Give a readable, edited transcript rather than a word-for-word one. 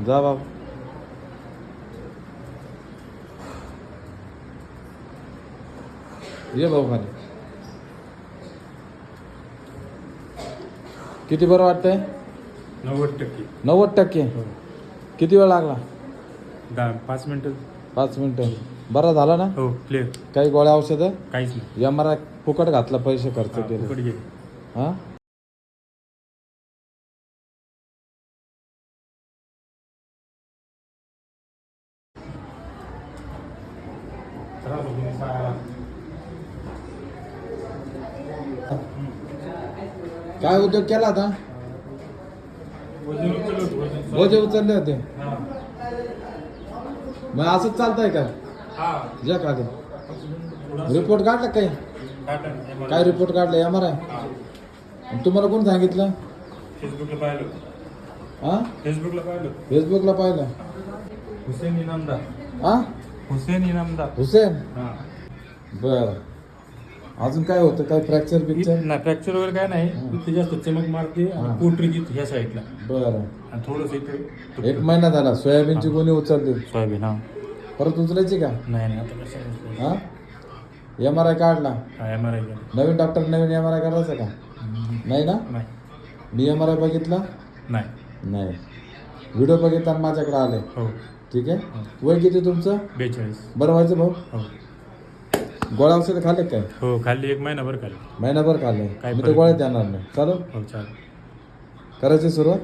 जा बाबा. ये भाऊ खाली. किती बरं वाटतंय? 90%. 90%. हो. किती वेळ लागला? 5 मिनिटं. 5 मिनिटं. बरा झाला ना? हो क्लिअर. काही गोळ्या औषधं? काहीच नाही. MRI फुकट घातला, पैसे खर्च केले. फुकट गेले. हा. काय उद्योग केला आता? बोजे उचलले होते. मग असंच चालतंय का? या का रिपोर्ट काढला काही? काय रिपोर्ट काढला? MRI. तुम्हाला कोण सांगितलं? फेसबुकला पाहिलं. हा, फेसबुकला पाहिलं. हुसेन इनामदार. हा, हुसेन इनामदार. हुसेन. हा. बर. अजून काय होतं? काय फ्रॅक्चर पिक्चर? नाही फ्रॅक्चर वगैरे काय नाही. इथे जास्त चमक मारते आणि पोटरी जिथे ह्या साईडला. बरं. आणि थोडंसं इथे 1 महिना झाला. सोयाबीनची गोणी उचलली. सोयाबीन. हा. परत उचलायची का? नाही आता कसं. हा. MRI काढला. MRI. नवीन डॉक्टर नवीन MRI करायचं का? नाही ना. नाही. मी MRI बघितला नाही. व्हिडिओ बघितला आणि माझ्याकडे आले. हो. ठीक आहे. वय किती तुमचं? 42. बरं व्हायचं भाऊ. हो. गोळ्या औषध खाल्ले काय? हो खाल्ली. 1 महिनाभर खाल्ली. महिनाभर खाल्ले. काय मी तर गोळ्यात येणार नाही. चालू हो चालेल. करायची सुरुवात.